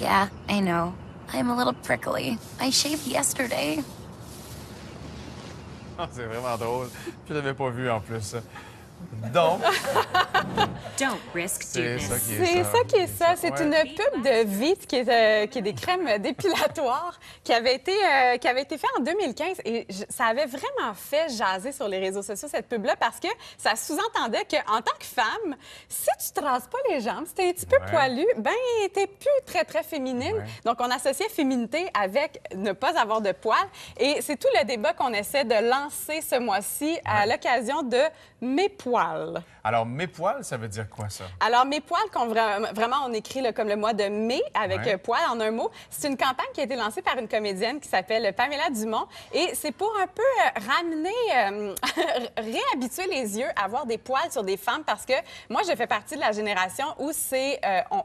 Yeah, I know. I'm a little prickly. I shaved yesterday. C'est vraiment drôle. Je l'avais pas vu en plus. Donc, Don't risk c'est ça qui est C'est ça. ça qui est ça. C'est Ouais. une pub de Vite qui est des crèmes dépilatoires qui avait été faite en 2015. Et ça avait vraiment fait jaser sur les réseaux sociaux, cette pub-là, parce que ça sous-entendait qu'en tant que femme, si tu te rases pas les jambes, si t'es un petit peu Ouais. poilu, ben t'es plus très, très féminine. Ouais. Donc, on associait féminité avec ne pas avoir de poils. Et c'est tout le débat qu'on essaie de lancer ce mois-ci à l'occasion de Mes poils. Alors, mes poils, ça veut dire quoi, ça? Alors, Mes poils, vraiment, on écrit là, comme le mois de mai avec Ouais. poils en un mot. C'est une campagne qui a été lancée par une comédienne qui s'appelle Pamela Dumont. Et c'est pour un peu ramener, réhabituer les yeux à voir des poils sur des femmes parce que moi, je fais partie de la génération où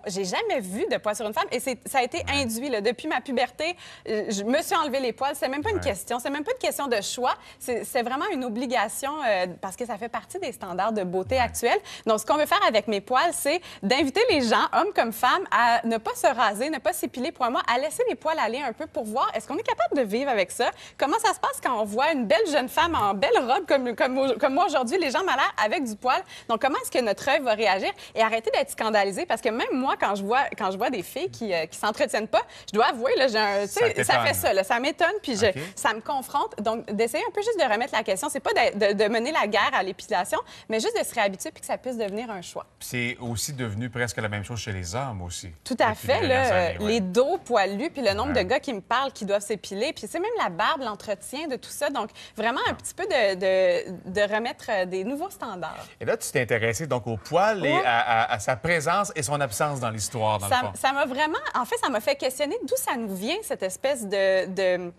j'ai jamais vu de poils sur une femme et ça a été induit. Là. Depuis ma puberté, je me suis enlevé les poils. C'est même pas une question. C'est même pas une question de choix. C'est vraiment une obligation parce que ça fait partie des standards de beauté actuels. Donc, ce qu'on veut faire avec Mes poils, c'est d'inviter les gens, hommes comme femmes, à ne pas se raser, ne pas s'épiler pour un mois, à laisser les poils aller un peu pour voir est-ce qu'on est capable de vivre avec ça. Comment ça se passe quand on voit une belle jeune femme en belle robe comme moi aujourd'hui, les jambes à l'air avec du poil. Donc, comment est-ce que notre œil va réagir et arrêter d'être scandalisé parce que même moi, quand je vois des filles qui s'entretiennent pas, je dois avouer, là, ça fait ça, là, ça m'étonne, puis ça me confronte. Donc, d'essayer un peu juste de remettre la question, c'est pas de mener la guerre à l'épilation, mais juste de se réhabituer puis que ça puisse devenir un choix. C'est aussi devenu presque la même chose chez les hommes aussi. Tout à depuis fait. les dernières Là, années, ouais. les dos poilus, puis le nombre de gars qui me parlent qui doivent s'épiler, puis c'est même la barbe, l'entretien de tout ça. Donc, vraiment un petit peu de remettre des nouveaux standards. Et là, tu t'es intéressé donc au poil et à sa présence et son absence dans l'histoire, dans le fond. Ça m'a vraiment... En fait, ça m'a fait questionner d'où ça nous vient, cette espèce de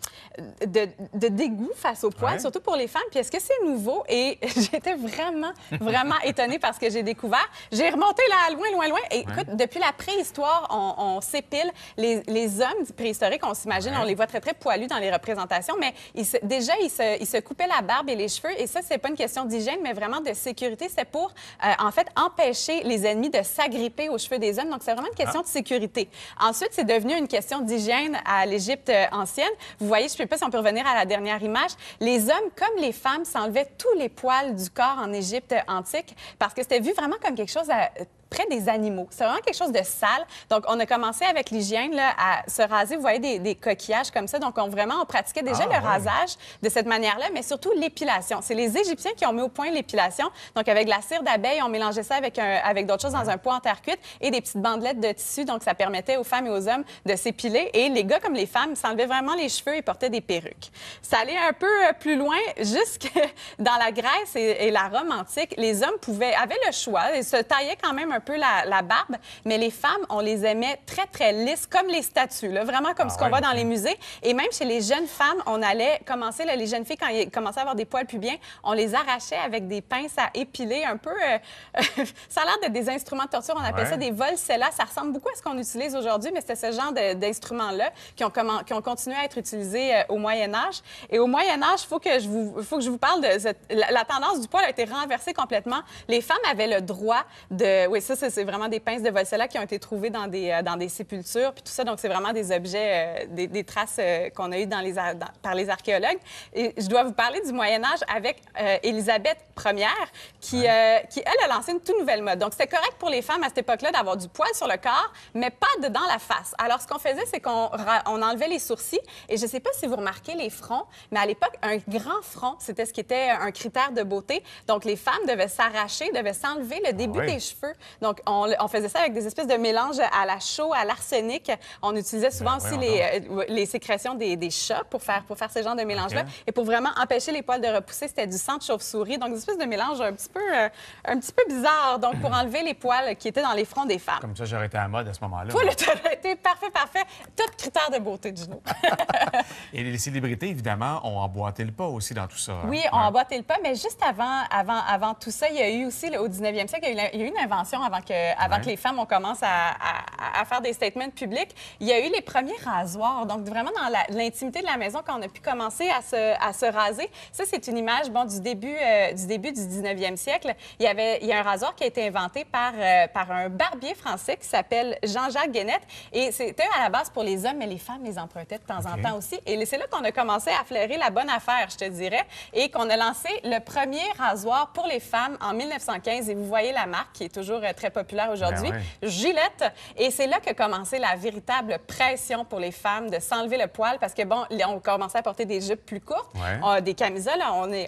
dégoût face au poil, Ouais. surtout pour les femmes. Puis est-ce que c'est nouveau? Et j'étais vraiment, vraiment étonnée parce que j'ai découvert. J'ai remonté là, loin, loin, loin. Et écoute, depuis la préhistoire, on s'épile. Les hommes préhistoriques, on s'imagine, on les voit très, très poilus dans les représentations, mais ils se coupaient la barbe et les cheveux. Et ça, c'est pas une question d'hygiène, mais vraiment de sécurité. C'est pour, en fait, empêcher les ennemis de s'agripper aux cheveux des hommes. Donc, c'est vraiment une question de sécurité. Ensuite, c'est devenu une question d'hygiène à l'Égypte ancienne. Vous voyez, je ne sais pas si on peut revenir à la dernière image. Les hommes, comme les femmes, s'enlevaient tous les poils du corps en Égypte antique parce que c'était vu vraiment comme quelque chose près des animaux. C'est vraiment quelque chose de sale. Donc, on a commencé avec l'hygiène là, à se raser. Vous voyez des coquillages comme ça. Donc, on pratiquait déjà le rasage de cette manière-là, mais surtout l'épilation. C'est les Égyptiens qui ont mis au point l'épilation. Donc, avec la cire d'abeille, on mélangeait ça avec d'autres choses dans un pot en terre cuite et des petites bandelettes de tissu. Donc, ça permettait aux femmes et aux hommes de s'épiler. Et les gars comme les femmes s'enlevaient vraiment les cheveux et portaient des perruques. Ça allait un peu plus loin, jusque dans la Grèce et la Rome antique. Les hommes avaient le choix. Ils se taillaient quand même un peu la barbe, mais les femmes, on les aimait très, très lisses, comme les statues, là, vraiment comme ce qu'on voit dans les musées. Et même chez les jeunes femmes, on allait commencer, là, les jeunes filles, quand ils commençaient à avoir des poils pubiens, on les arrachait avec des pinces à épiler un peu. Ça a l'air d'être des instruments de torture. On appelle ça des volcella. Ça ressemble beaucoup à ce qu'on utilise aujourd'hui, mais c'était ce genre d'instruments-là qui ont continué à être utilisés au Moyen Âge. Et au Moyen Âge, il faut que je vous parle de la tendance du poil a été renversée complètement. Les femmes avaient le droit de... Oui, ça, c'est vraiment des pinces de volcella qui ont été trouvées dans des sépultures, puis tout ça. Donc, c'est vraiment des objets, des traces qu'on a eues par les archéologues. Et je dois vous parler du Moyen Âge avec Élisabeth Ier, qui, elle, a lancé une toute nouvelle mode. Donc, c'était correct pour les femmes à cette époque-là d'avoir du poil sur le corps, mais pas dans la face. Alors, ce qu'on faisait, c'est qu'on enlevait les sourcils. Et je ne sais pas si vous remarquez les fronts, mais à l'époque, un grand front, c'était ce qui était un critère de beauté. Donc, les femmes devaient s'arracher, devaient s'enlever le début des cheveux. Donc, on faisait ça avec des espèces de mélanges à la chaux, à l'arsenic. On utilisait souvent aussi les sécrétions des chats pour faire ce genre de mélange-là. Et pour vraiment empêcher les poils de repousser, c'était du sang de chauve-souris. Donc, des espèces de mélange un petit peu bizarre. Donc, pour enlever les poils qui étaient dans les fronts des femmes. Comme ça, j'aurais été à la mode à ce moment-là. Toi, tu aurais été parfait. Tout critère de beauté, Gino. Et les célébrités, évidemment, ont emboîté le pas aussi dans tout ça. Oui, on emboîté le pas, mais juste avant tout ça, il y a eu aussi, au 19e siècle, il y a eu une invention avant que les femmes, on commence à faire des statements publics. Il y a eu les premiers rasoirs. Donc, vraiment dans l'intimité de la maison, quand on a pu commencer à se raser. Ça, c'est une image du début du 19e siècle. Il y a un rasoir qui a été inventé par un barbier français qui s'appelle Jean-Jacques Guénette. Et c'était à la base pour les hommes, mais les femmes les empruntaient de temps en temps aussi. Et c'est là qu'on a commencé à flairer la bonne affaire, je te dirais, et qu'on a lancé le premier rasoir pour les femmes en 1915. Et vous voyez la marque qui est toujours très populaire aujourd'hui, Gillette. Et c'est là qu'a commencé la véritable pression pour les femmes de s'enlever le poil parce que, bon, on commençait à porter des jupes plus courtes, des camisoles,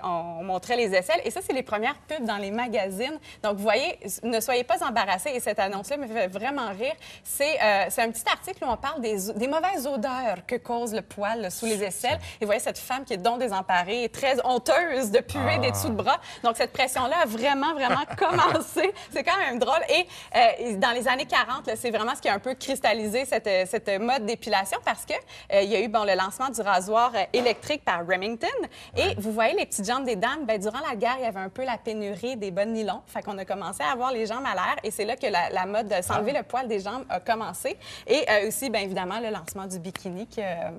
on montrait les aisselles. Et ça, c'est les premières pubs dans les magazines. Donc, vous voyez, ne soyez pas embarrassés. Et cette annonce-là me fait vraiment rire. C'est un petit article où on parle des mauvaises odeurs que cause le poil sous les aisselles. Et vous voyez cette femme qui est donc désemparée, très honteuse de puer des dessous de bras. Donc, cette pression-là a vraiment, vraiment commencé. C'est quand même drôle. Et dans les années 40, c'est vraiment ce qui a un peu cristallisé cette mode d'épilation parce que il y a eu le lancement du rasoir électrique par Remington. Et vous voyez les petites jambes des dames, durant la guerre, il y avait un peu la pénurie des bas de nylon. Fait qu'on a commencé à avoir les jambes à l'air et c'est là que la mode de s'enlever le poil des jambes a commencé. Et aussi, bien évidemment, le lancement du bikini qui a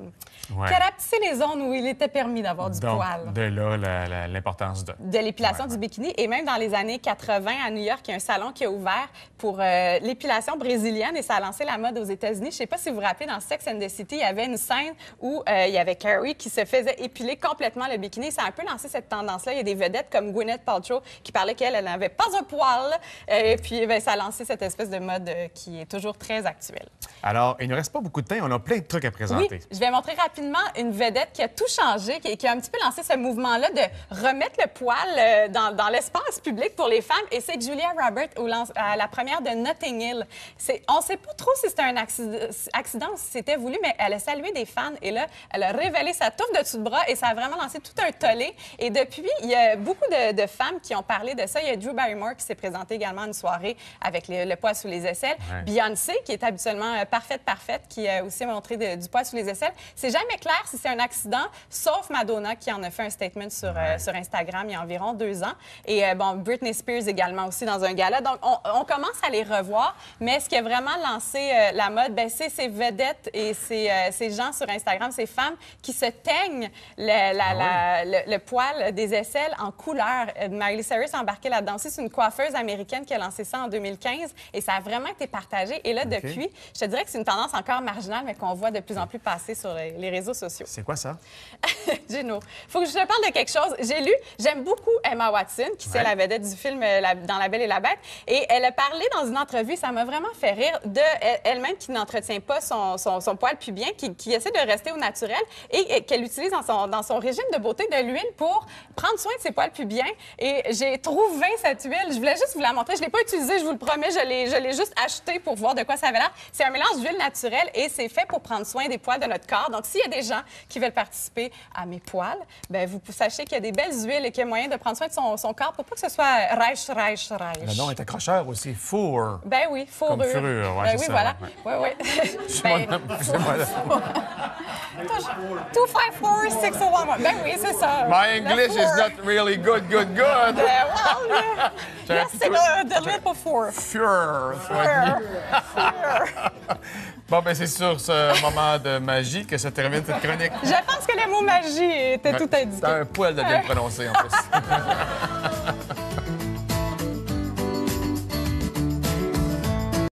rapetissé les zones où il était permis d'avoir du poil. De là, l'importance de l'épilation du bikini. Et même dans les années 80, à New York, il y a un salon qui a ouvert pour l'épilation brésilienne et ça a lancé la mode aux États-Unis. Je ne sais pas si vous vous rappelez, dans Sex and the City, il y avait une scène où il y avait Carrie qui se faisait épiler complètement le bikini. Ça a un peu lancé cette tendance-là. Il y a des vedettes comme Gwyneth Paltrow qui parlait qu'elle n'avait pas un poil. Et puis, ça a lancé cette espèce de mode qui est toujours très actuelle. Alors, il ne nous reste pas beaucoup de temps. On a plein de trucs à présenter. Oui, je vais montrer rapidement une vedette qui a tout changé, qui a un petit peu lancé ce mouvement-là de remettre le poil dans l'espace public pour les femmes. Et c'est Julia Roberts à la première de Notting Hill. On ne sait pas trop si c'était un accident ou si c'était voulu, mais elle a salué des fans et là, elle a révélé sa touffe de dessous de bras et ça a vraiment lancé tout un tollé. Et depuis, il y a beaucoup de femmes qui ont parlé de ça. Il y a Drew Barrymore qui s'est présentée également à une soirée avec le poil sous les aisselles. Beyoncé, qui est habituellement parfaite, qui a aussi montré du poil sous les aisselles. C'est jamais clair si c'est un accident, sauf Madonna qui en a fait un statement sur Instagram il y a environ 2 ans. Et Britney Spears également aussi dans un gala. Donc, on commence à les revoir, mais ce qui a vraiment lancé la mode, c'est ces vedettes et ces gens sur Instagram, ces femmes qui se teignent le poil des aisselles en couleur. Miley Cyrus a embarqué là-dedans aussi. C'est une coiffeuse américaine qui a lancé ça en 2015 et ça a vraiment été partagé. Et là, depuis, je te dirais que c'est une tendance encore marginale, mais qu'on voit de plus en plus passer sur les réseaux sociaux. C'est quoi ça? Gino, il faut que je te parle de quelque chose. J'aime beaucoup Emma Watson, qui c'est la vedette du film dans La Belle et la Bête. Et elle a parlé dans une entrevue, ça m'a vraiment fait rire, elle-même qui n'entretient pas son poil pubien, qui essaie de rester au naturel et qu'elle utilise dans son régime de beauté de l'huile pour prendre soin de ses poils pubiens. Et j'ai trouvé cette huile. Je voulais juste vous la montrer. Je ne l'ai pas utilisée, je vous le promets. Je l'ai juste achetée pour voir de quoi ça avait l'air. C'est un mélange d'huile naturelle et c'est fait pour prendre soin des poils de notre corps. Donc, s'il y a des gens qui veulent participer à mes poils, vous sachez qu'il y a des belles huiles et qu'il y a moyen de prendre soin de son corps pour pas que ce soit reich. Le nom est accrocheur aussi. Four. Ben oui, fourrure. Comme fourrure, oui, ça, voilà. Oui. C'est 254-601. Ben oui, c'est ça. My English is not really good. Yes, c'est the little four. Fure. Bon, c'est sur ce moment de magie que se termine cette chronique. Je pense que le mot magie était tout indiqué. T'as un poil de bien prononcé, en plus.